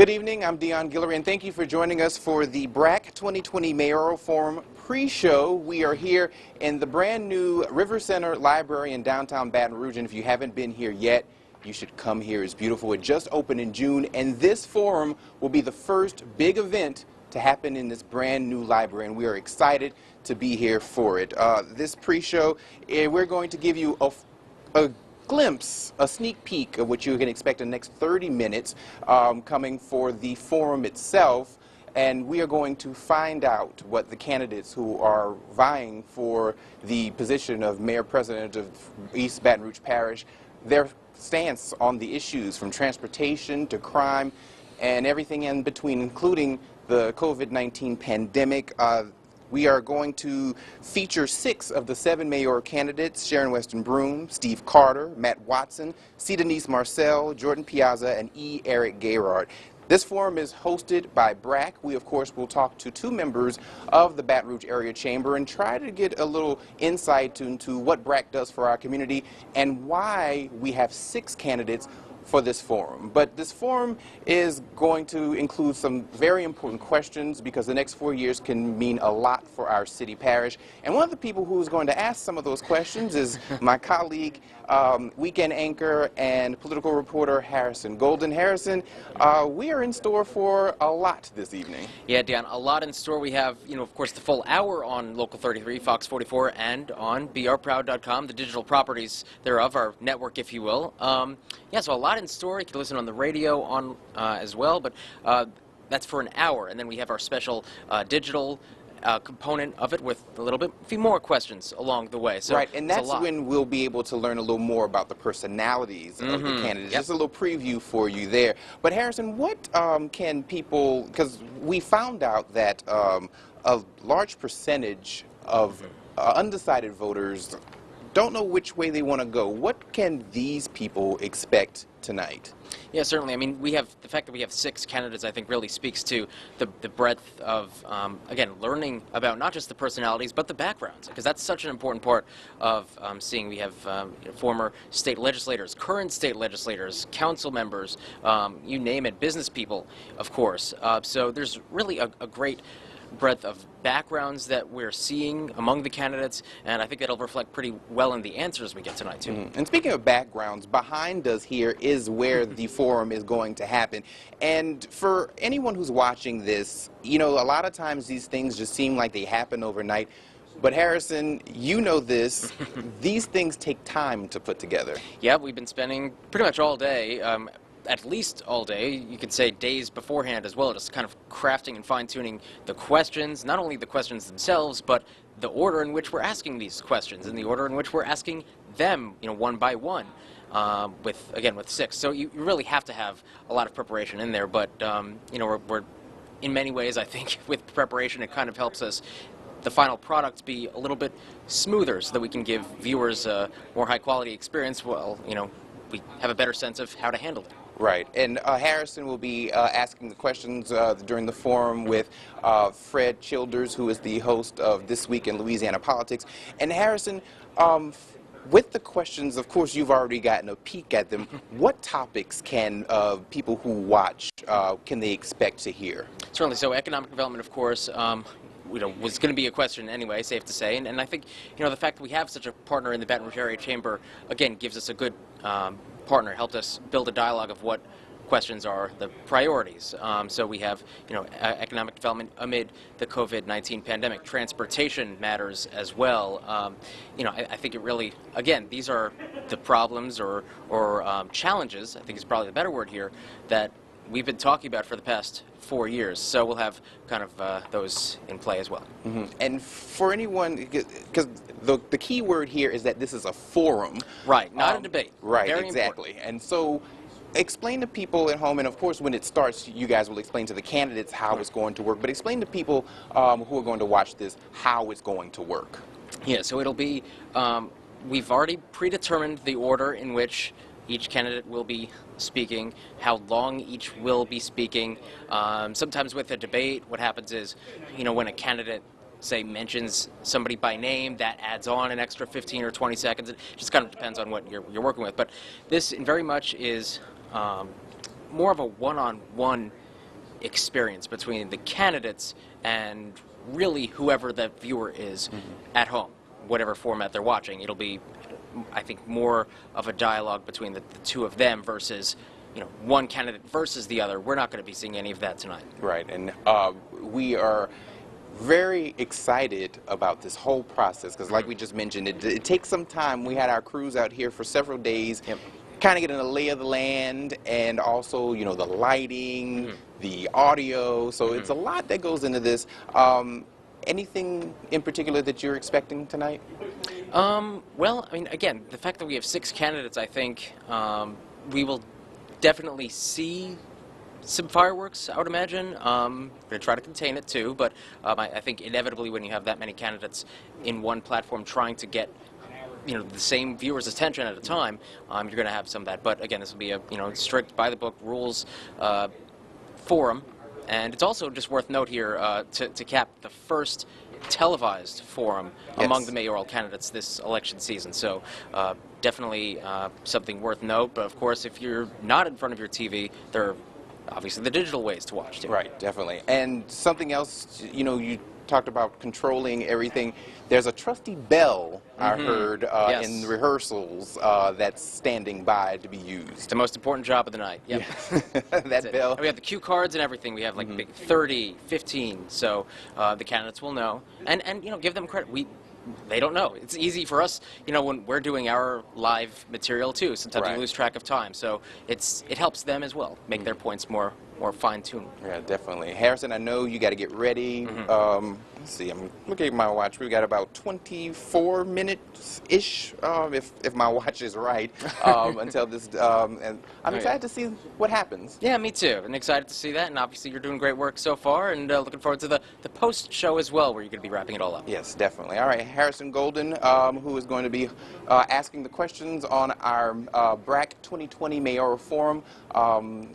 Good evening, I'm Deon Guillory, and thank you for joining us for the BRAC 2020 Mayoral Forum pre-show. We are here in the brand new River Center Library in downtown Baton Rouge, and if you haven't been here yet, you should come here. It's beautiful. It just opened in June, and this forum will be the first big event to happen in this brand new library, and we are excited to be here for it. This pre-show, we're going to give you a glimpse, a sneak peek of what you can expect in the next 30 minutes coming for the forum itself. And we are going to find out what the candidates who are vying for the position of Mayor President of East Baton Rouge Parish, their stance on the issues from transportation to crime and everything in between, including the COVID-19 pandemic. We are going to feature 6 of the 7 mayoral candidates: Sharon Weston Broome, Steve Carter, Matt Watson, C. Denise Marcel, Jordan Piazza, and E. Eric Gayrard. This forum is hosted by BRAC. We, of course, will talk to 2 members of the Baton Rouge Area Chamber and try to get a little insight into what BRAC does for our community and why we have 6 candidates for this forum. But this forum is going to include some very important questions because the next 4 years can mean a lot for our city parish. And one of the people who is going to ask some of those questions is my colleague, weekend anchor and political reporter Harrison Golden. Harrison, we are in store for a lot this evening. Yeah, Dan, a lot in store. We have, of course, the full hour on Local 33, Fox 44, and on brproud.com, the digital properties thereof, our network, if you will. Yeah, so a lot in store. You can listen on the radio on as well, but that's for an hour. And then we have our special digital component of it with a few more questions along the way. So right, and that's when we'll be able to learn a little more about the personalities of the candidates. Yep. Just a little preview for you there. But Harrison, what can people, because we found out that a large percentage of undecided voters don't know which way they want to go. What can these people expect tonight? Yeah, certainly. I mean, the fact that we have 6 candidates, I think, really speaks to the breadth of, again, learning about not just the personalities, but the backgrounds, because that's such an important part of seeing. We have former state legislators, current state legislators, council members, you name it, business people, of course. So there's really a great breadth of backgrounds that we're seeing among the candidates, and I think it'll reflect pretty well in the answers we get tonight, too. And speaking of backgrounds, behind us here is where the forum is going to happen. And for anyone who's watching this, a lot of times these things just seem like they happen overnight. But Harrison, you know this, these things take time to put together. Yeah, we've been spending pretty much all day, at least all day, you could say days beforehand as well, just kind of crafting and fine-tuning the questions, not only the questions themselves, but the order in which we're asking these questions and the order in which we're asking them, one by one, with 6. So you really have to have a lot of preparation in there, but, we're in many ways, I think, with preparation, it kind of helps us the final product be a little bit smoother so that we can give viewers a more high-quality experience. Well, we have a better sense of how to handle it. Right, and Harrison will be asking the questions during the forum with Fred Childers, who is the host of This Week in Louisiana Politics. And Harrison, with the questions, of course, you've already gotten a peek at them. What topics can people who watch, can they expect to hear? Certainly, so economic development, of course, was going to be a question anyway, safe to say. And I think, the fact that we have such a partner in the Baton Rouge Area Chamber, again, gives us a good partner, helped us build a dialogue of what questions are the priorities. So we have, economic development amid the COVID-19 pandemic. Transportation matters as well. I think it really, again, these are the problems or challenges, I think is probably the better word here, that we've been talking about for the past 4 years. So we'll have kind of those in play as well. And for anyone, because the key word here is that this is a forum. Right, not a debate. Right, Very exactly. important. And so explain to people at home, and of course when it starts, you guys will explain to the candidates how it's going to work, but explain to people who are going to watch this how it's going to work. Yeah, so it'll be, we've already predetermined the order in which each candidate will be speaking, how long each will be speaking. Sometimes with a debate, what happens is, when a candidate, say, mentions somebody by name, that adds on an extra 15 or 20 seconds. It just kind of depends on what you're working with. But this very much is more of a one-on-one experience between the candidates and really whoever the viewer is at home, whatever format they're watching. It'll be, I think, more of a dialogue between the two of them versus, one candidate versus the other. We're not going to be seeing any of that tonight. Right, and we are very excited about this whole process because, like we just mentioned, it takes some time. We had our crews out here for several days, kind of getting a lay of the land, and also, the lighting, the audio. So it's a lot that goes into this. Anything in particular that you're expecting tonight? Well, I mean, again, the fact that we have 6 candidates, I think we will definitely see some fireworks, I would imagine. We're going to try to contain it too, but I think inevitably when you have that many candidates in one platform trying to get the same viewer's attention at a time, you're going to have some of that. But again, this will be a strict by the book rules forum, and it's also just worth note here to cap the first televised forum among the mayoral candidates this election season. So definitely something worth note. But of course, if you're not in front of your TV, there are obviously the digital ways to watch too. Right, definitely. And something else, you talked about controlling everything. There's a trusty bell, I heard, in rehearsals that's standing by to be used. It's the most important job of the night. Yep. That bell. And we have the cue cards and everything. We have like big 30, 15, so the candidates will know. And give them credit. They don't know. It's easy for us, when we're doing our live material too. Sometimes we lose track of time, so it helps them as well make their points more fine-tuned. Yeah, definitely. Harrison, I know you got to get ready. Let's see, I'm looking at my watch. We got about 24 minutes-ish, if my watch is right, until this. And I'm excited to see what happens. Yeah, me too. And excited to see that. And obviously, you're doing great work so far. And looking forward to the post-show as well, where you're going to be wrapping it all up. Yes, definitely. All right, Harrison Golden, who is going to be asking the questions on our BRAC 2020 Mayoral Forum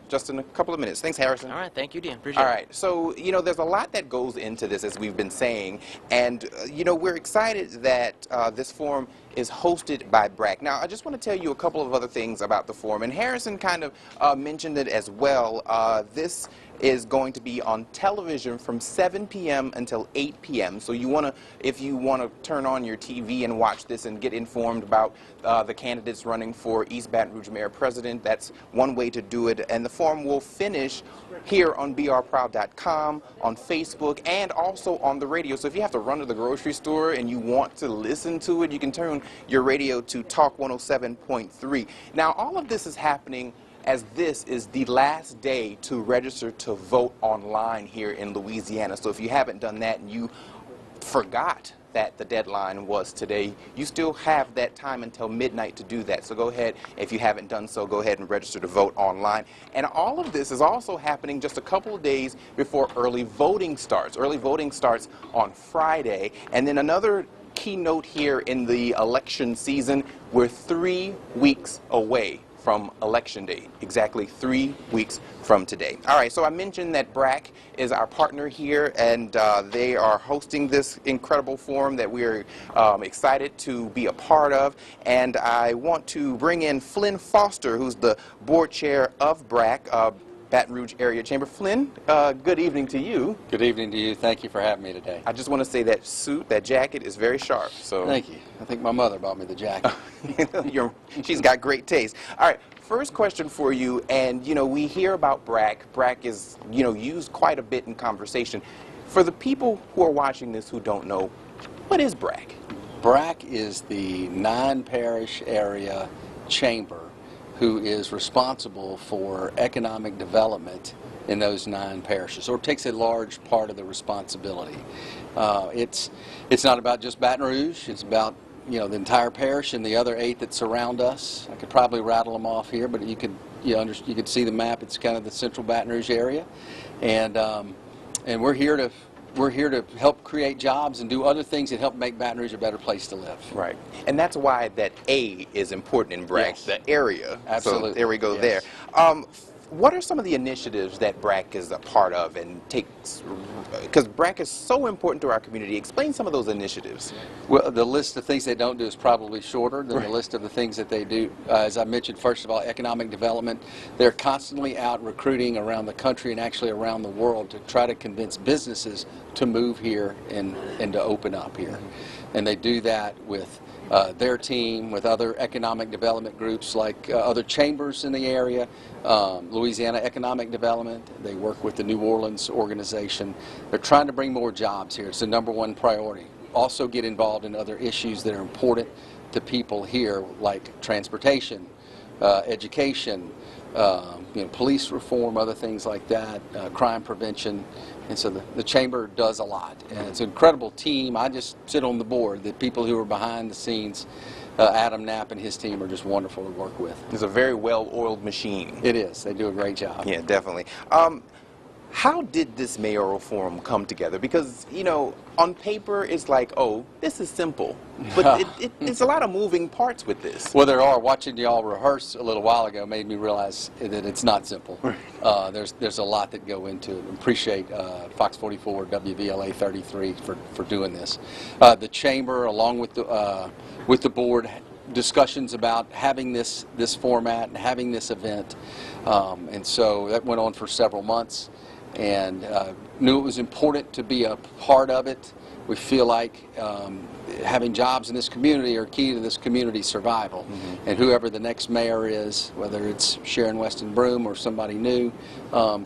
just in a couple of minutes. Thanks, Harrison. All right, thank you, Deon. Appreciate it. All right, so, there's a lot that goes into this, as we've been saying, and, we're excited that this forum is hosted by BRAC. Now, I just want to tell you a couple of other things about the forum, and Harrison kind of mentioned it as well. This is going to be on television from 7 p.m. until 8 p.m. So if you want to turn on your TV and watch this and get informed about the candidates running for East Baton Rouge Mayor President, that's one way to do it. And the forum will finish here on brproud.com, on Facebook, and also on the radio. So if you have to run to the grocery store and you want to listen to it, you can turn your radio to Talk 107.3. Now, all of this is happening as this is the last day to register to vote online here in Louisiana. So if you haven't done that and you forgot that the deadline was today, you still have that time until midnight to do that. So go ahead, if you haven't done so, go ahead and register to vote online. And all of this is also happening just a couple of days before early voting starts. Early voting starts on Friday. And then another keynote here in the election season, we're 3 weeks away from Election Day, exactly 3 weeks from today. All right, so I mentioned that BRAC is our partner here, and they are hosting this incredible forum that we're excited to be a part of. And I want to bring in Flynn Foster, who's the board chair of BRAC, Baton Rouge Area Chamber. Flynn, good evening to you. Good evening to you. Thank you for having me today. I just want to say that suit, that jacket is very sharp. So thank you. I think my mother bought me the jacket. She's got great taste. All right, first question for you, and we hear about BRAC. BRAC is used quite a bit in conversation. For the people who are watching this who don't know, what is BRAC? BRAC is the 9-parish area chamber who is responsible for economic development in those 9 parishes, or takes a large part of the responsibility. It's not about just Baton Rouge. It's about the entire parish and the other 8 that surround us. I could probably rattle them off here, but you could see the map. It's kind of the central Baton Rouge area, and we're here to help create jobs and do other things that help make Baton Rouge a better place to live. Right. And that's why that A is important in BRAC, yes. the area. Absolutely. So there we go yes. there. what are some of the initiatives that BRAC is a part of and takes, because BRAC is so important to our community? Explain some of those initiatives. Well, the list of things they don't do is probably shorter than the list of the things that they do. As I mentioned, first of all, economic development. They're constantly out recruiting around the country and actually around the world to try to convince businesses to move here and to open up here. And they do that with their team, with other economic development groups like other chambers in the area, Louisiana Economic Development. They work with the New Orleans organization. They're trying to bring more jobs here. It's the #1 priority. Also get involved in other issues that are important to people here, like transportation, education, police reform, other things like that, crime prevention. And so the chamber does a lot. And it's an incredible team. I just sit on the board. The people who are behind the scenes, Adam Knapp and his team, are just wonderful to work with. It's a very well-oiled machine. It is. They do a great job. Yeah, definitely. How did this mayoral forum come together? Because, on paper it's like, oh, this is simple. But it's a lot of moving parts with this. Well, there are. Watching y'all rehearse a little while ago made me realize that it's not simple. There's a lot that go into it. Appreciate Fox 44, WVLA 33 for doing this. The chamber, along with the board, discussions about having this format and having this event. And so that went on for several months. And knew it was important to be a part of it. We feel like having jobs in this community are key to this community's survival. And whoever the next mayor is, whether it's Sharon Weston Broom or somebody new,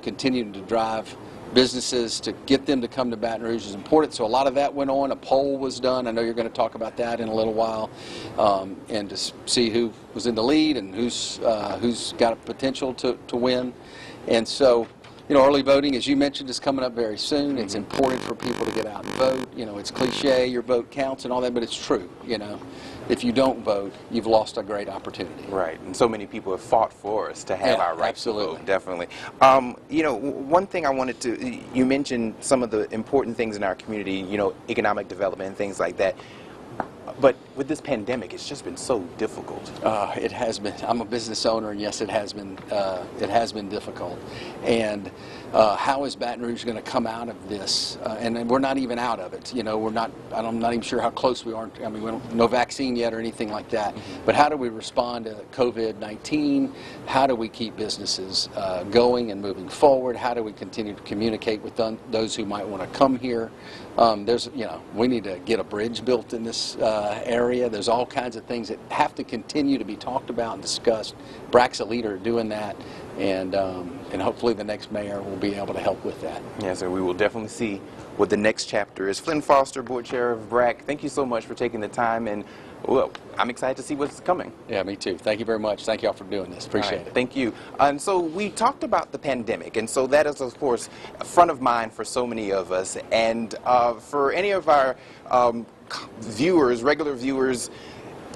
continuing to drive businesses to get them to come to Baton Rouge is important. So a lot of that went on. A poll was done. I know you're going to talk about that in a little while, and to see who was in the lead and who's got a potential to win. And so, early voting, as you mentioned, is coming up very soon. It's important for people to get out and vote. It's cliche, your vote counts and all that, but it's true. If you don't vote, you've lost a great opportunity. Right, and so many people have fought for us to have our right to vote, definitely. One thing I wanted to, you mentioned some of the important things in our community, economic development and things like that. But with this pandemic, it's just been so difficult. It has been. I'm a business owner, and yes, it has been difficult. And how is Baton Rouge going to come out of this? And we're not even out of it. We're not. I'm not even sure how close we are. I mean, we don't, no vaccine yet or anything like that. But how do we respond to COVID-19? How do we keep businesses going and moving forward? How do we continue to communicate with those who might want to come here? We need to get a bridge built in this area. There's all kinds of things that have to continue to be talked about and discussed. BRAC's a leader doing that, and hopefully the next mayor will be able to help with that. Yes, sir. We will definitely see what the next chapter is. Flynn Foster, Board Chair of BRAC, thank you so much for taking the time, and I'm excited to see what's coming. Yeah, me too. Thank you very much. Thank you all for doing this. Appreciate it. Thank you. And so we talked about the pandemic, and so that is, of course, front of mind for so many of us. And for any of our viewers, regular viewers,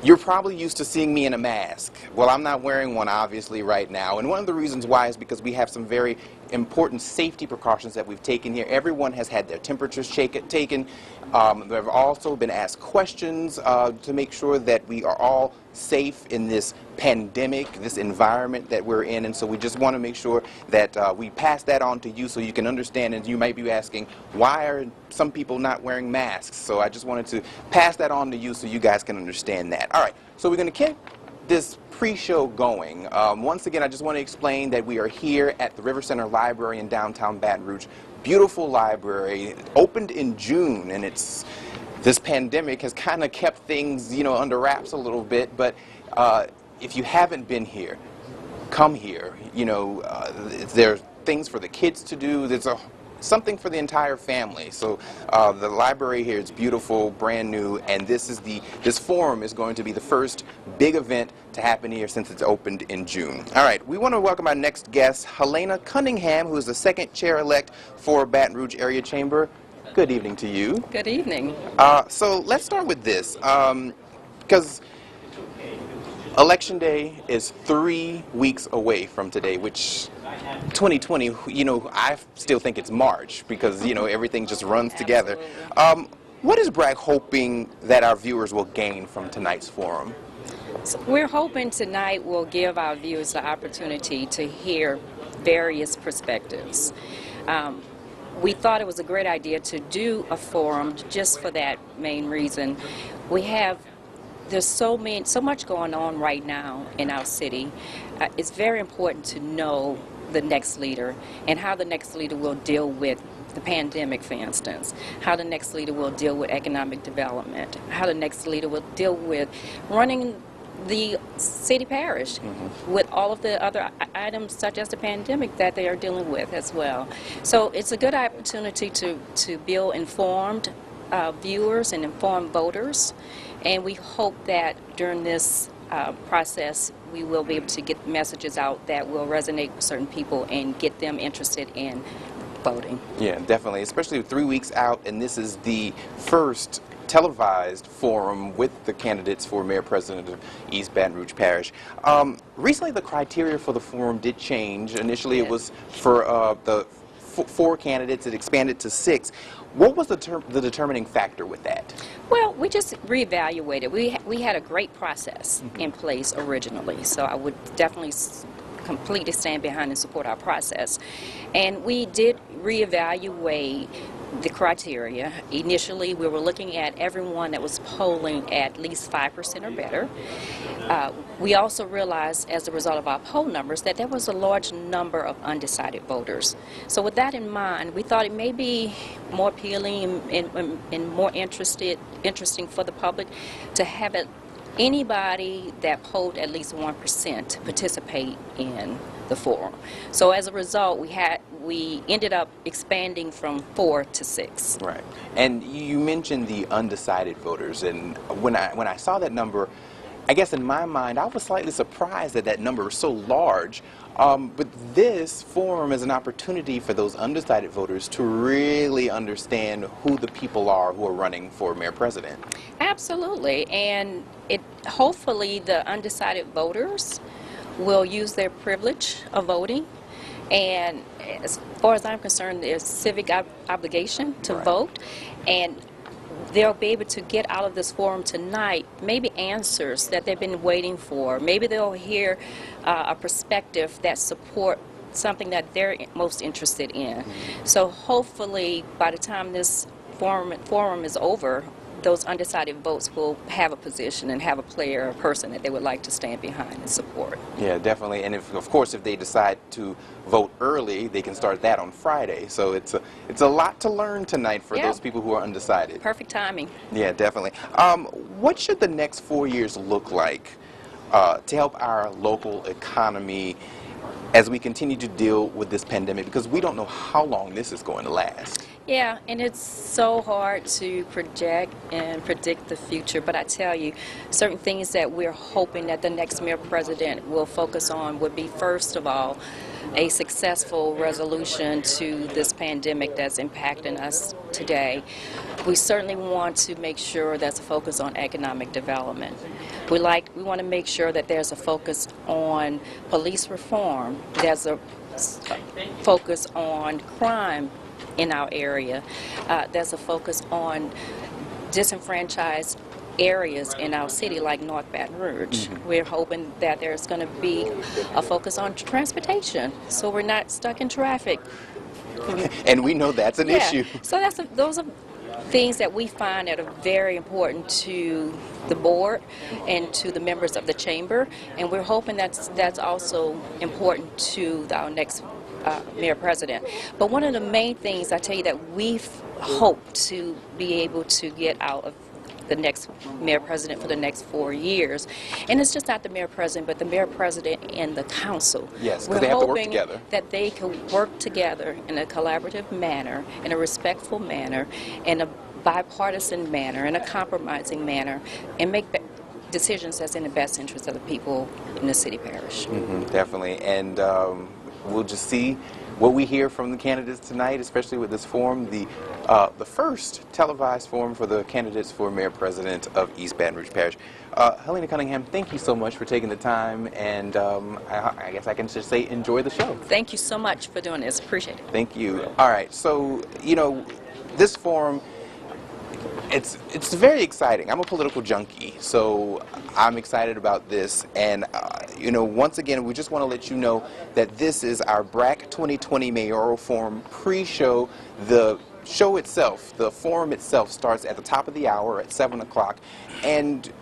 you're probably used to seeing me in a mask. Well, I'm not wearing one, obviously, right now. And one of the reasons why is because we have some very important safety precautions that we've taken here. Everyone has had their temperatures taken. They've also been asked questions to make sure that we are all safe in this pandemic, this environment that we're in. And so we just want to make sure that we pass that on to you so you can understand. And you might be asking, why are some people not wearing masks? So I just wanted to pass that on to you so you guys can understand that. All right, so we're going to keep this pre-show going. Once again, I just want to explain that we are here at the River Center Library in downtown Baton Rouge. Beautiful library, opened in June, and this pandemic has kind of kept things, under wraps a little bit. But if you haven't been here, come here. There are things for the kids to do. There's something for the entire family. So the library here is beautiful, brand new, and this forum is going to be the first big event to happen here since it's opened in June. All right, we want to welcome our next guest, Helena Cunningham, who is the second chair-elect for Baton Rouge Area Chamber. Good evening to you. Good evening. So let's start with this, because Election Day is 3 weeks away from today, which 2020, I still think it's March because, everything just runs together. What is BRAC hoping that our viewers will gain from tonight's forum? So we're hoping tonight will give our viewers the opportunity to hear various perspectives. We thought it was a great idea to do a forum just for that main reason. There's so much going on right now in our city. It's very important to know the next leader and how the next leader will deal with the pandemic, for instance, how the next leader will deal with economic development, how the next leader will deal with running the city parish with all of the other items such as the pandemic that they are dealing with as well. So it's a good opportunity to build informed viewers and informed voters, and we hope that during this process we will be able to get messages out that will resonate with certain people and get them interested in voting. Yeah, definitely, especially 3 weeks out, and this is the first televised forum with the candidates for mayor president of East Baton Rouge Parish. Recently the criteria for the forum did change. Initially it was for the 4 candidates. It expanded to 6. What was the determining factor with that? Well, we just reevaluated. We had a great process in place originally, so I would definitely completely stand behind and support our process. And we did reevaluate the criteria. Initially, we were looking at everyone that was polling at least 5% or better. We also realized, as a result of our poll numbers, that there was a large number of undecided voters. So with that in mind, we thought it may be more appealing and more interesting for the public to have anybody that polled at least 1% participate in the forum. So as a result, we ended up expanding from 4 to 6. Right. And you mentioned the undecided voters, and when I saw that number, I guess in my mind I was slightly surprised that that number was so large. But this forum is an opportunity for those undecided voters to really understand who the people are who are running for mayor president. Absolutely, and hopefully the undecided voters will use their privilege of voting, and as far as I'm concerned, there's civic obligation to vote, and they'll be able to get out of this forum tonight maybe answers that they've been waiting for. Maybe they'll hear a perspective that support something that they're most interested in. So hopefully by the time this forum is over, those undecided votes will have a position and have a player or person that they would like to stand behind and support. Yeah, definitely. And of course, if they decide to vote early, they can start that on Friday. So it's a lot to learn tonight for those people who are undecided. Perfect timing. Yeah, definitely. What should the next 4 years look like to help our local economy as we continue to deal with this pandemic? Because we don't know how long this is going to last. Yeah, and it's so hard to project and predict the future, but I tell you, certain things that we're hoping that the next mayor president will focus on would be, first of all, a successful resolution to this pandemic that's impacting us today. We certainly want to make sure there's a focus on economic development. We want to make sure that there's a focus on police reform. There's a focus on crime in our area. There's a focus on disenfranchised areas in our city like North Baton Rouge. We're hoping that there's going to be a focus on transportation so we're not stuck in traffic. And we know that's an issue. So those are things that we find that are very important to the board and to the members of the chamber, and we're hoping that's also important to our next mayor president. But one of the main things I tell you that we hope to be able to get out of the next mayor president for the next 4 years, and it's just not the mayor president, but the mayor president and the council. Yes, because they have to work together. We're hoping that they can work together in a collaborative manner, in a respectful manner, in a bipartisan manner, in a compromising manner, and make decisions that's in the best interest of the people in the city parish. Definitely, and we'll just see what we hear from the candidates tonight, especially with this forum, the first televised forum for the candidates for mayor president of East Baton Rouge Parish. Helena Cunningham, thank you so much for taking the time, and I guess I can just say enjoy the show. Thank you so much for doing this. Appreciate it. Thank you. All right, so, this forum, It's very exciting. I'm a political junkie, so I'm excited about this. And you know, once again, we just want to let you know that this is our BRAC 2020 Mayoral Forum pre-show. The show itself, the forum itself, starts at the top of the hour at 7 o'clock, and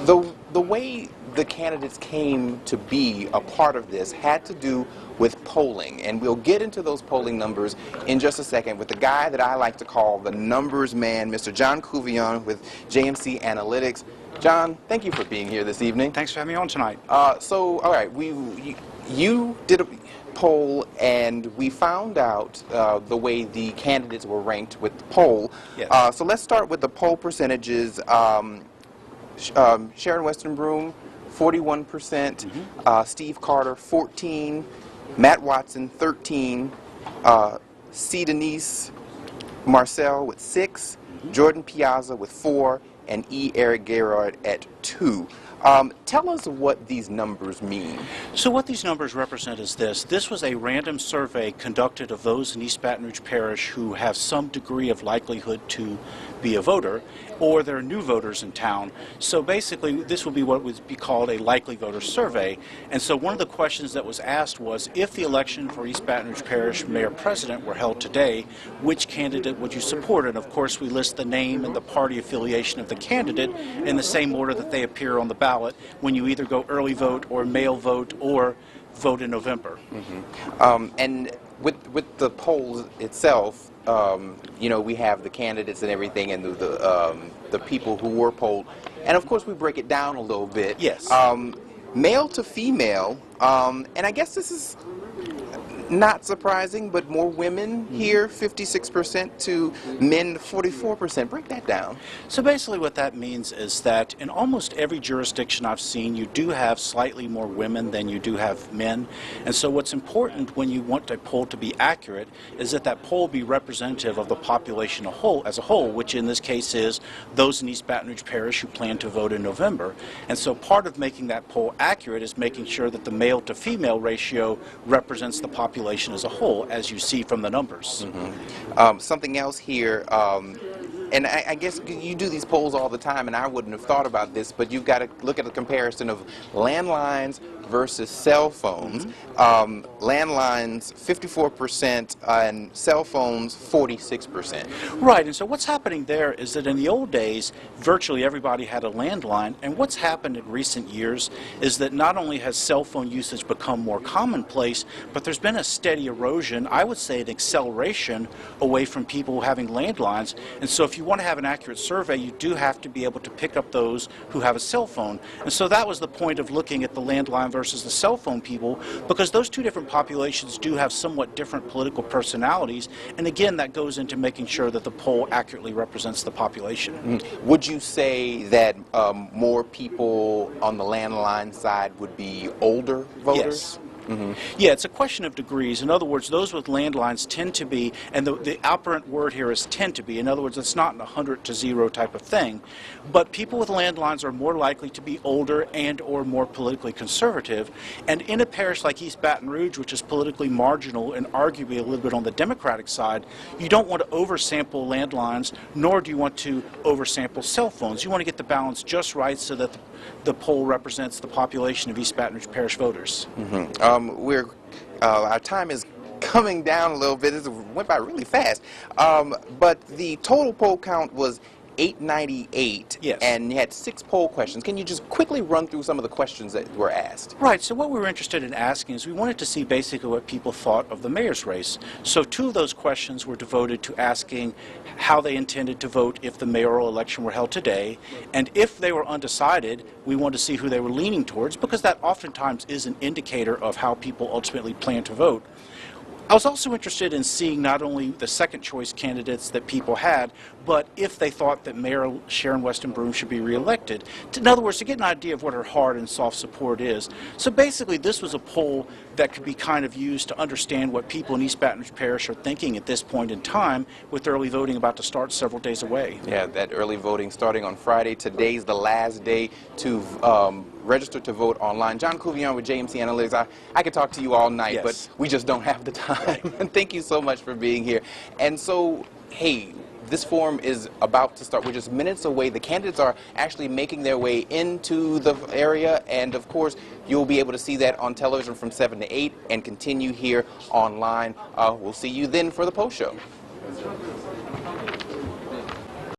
the way the candidates came to be a part of this had to do with polling, and we'll get into those polling numbers in just a second with the guy that I like to call the numbers man, Mr. John Couvion with JMC Analytics. John, thank you for being here this evening. Thanks for having me on tonight. So, all right, you did a poll, and we found out the way the candidates were ranked with the poll. Yes. So let's start with the poll percentages. Sharon Westenbroom, 41%, Steve Carter, 14%, Matt Watson, 13%, C. Denise Marcel with 6%, Jordan Piazza with 4%, and E. Eric Gerard at 2%. Tell us what these numbers mean. So what these numbers represent is this. This was a random survey conducted of those in East Baton Rouge Parish who have some degree of likelihood to be a voter, or they're new voters in town. So basically, this would be what would be called a likely voter survey. And so one of the questions that was asked was, if the election for East Baton Rouge Parish Mayor-President were held today, which candidate would you support? And of course, we list the name and the party affiliation of the candidate in the same order that they appear on the ballot when you either go early vote or mail vote or vote in November. And with the polls itself, you know, we have the candidates and everything, and the people who were polled, and of course we break it down a little bit. Yes. Male to female, and I guess this is not surprising, but more women here, 56% to men, 44%. Break that down. So basically what that means is that in almost every jurisdiction I've seen, you do have slightly more women than you do have men. And so what's important when you want a poll to be accurate is that that poll be representative of the population as a whole, which in this case is those in East Baton Rouge Parish who plan to vote in November. And so part of making that poll accurate is making sure that the male to female ratio represents the population as a whole, as you see from the numbers. Something else here, and I guess you do these polls all the time, and I wouldn't have thought about this, but you've got to look at the comparison of landlines versus cell phones. Landlines 54% and cell phones 46%. Right, and so what's happening there is that in the old days, virtually everybody had a landline, and what's happened in recent years is that not only has cell phone usage become more commonplace, but there's been a steady erosion, I would say an acceleration away from people having landlines. And so if you want to have an accurate survey, you do have to be able to pick up those who have a cell phone. And so that was the point of looking at the landline versus the cell phone people, because those two different populations do have somewhat different political personalities, and again that goes into making sure that the poll accurately represents the population. Would you say that more people on the landline side would be older voters? Yes. Yeah, it's a question of degrees. In other words, those with landlines tend to be, and the operant word here is tend to be. In other words, it's not a 100 to 0 type of thing. But people with landlines are more likely to be older and or more politically conservative. And in a parish like East Baton Rouge, which is politically marginal and arguably a little bit on the Democratic side, you don't want to oversample landlines, nor do you want to oversample cell phones. You want to get the balance just right so that the poll represents the population of East Baton Rouge Parish voters. Our time is coming down a little bit. This went by really fast. But the total poll count was 898, yes. And you had 6 poll questions. Can you just quickly run through some of the questions that were asked? Right, so what we were interested in asking is we wanted to see basically what people thought of the mayor's race. So 2 of those questions were devoted to asking how they intended to vote if the mayoral election were held today, and if they were undecided, we wanted to see who they were leaning towards, because that oftentimes is an indicator of how people ultimately plan to vote. I was also interested in seeing not only the second choice candidates that people had, but if they thought that Mayor Sharon Westenbroom should be reelected. In other words, to get an idea of what her hard and soft support is. So basically this was a poll that could be kind of used to understand what people in East Baton Rouge Parish are thinking at this point in time, with early voting about to start several days away. Yeah, that early voting starting on Friday. Today's the last day to register to vote online. John Couvion with JMC Analytics. I could talk to you all night, Yes. but we just don't have the time. Thank you so much for being here. And so, hey, this forum is about to start. We're just minutes away. The candidates are actually making their way into the area, and of course, you'll be able to see that on television from 7 to 8 and continue here online. We'll see you then for the post show.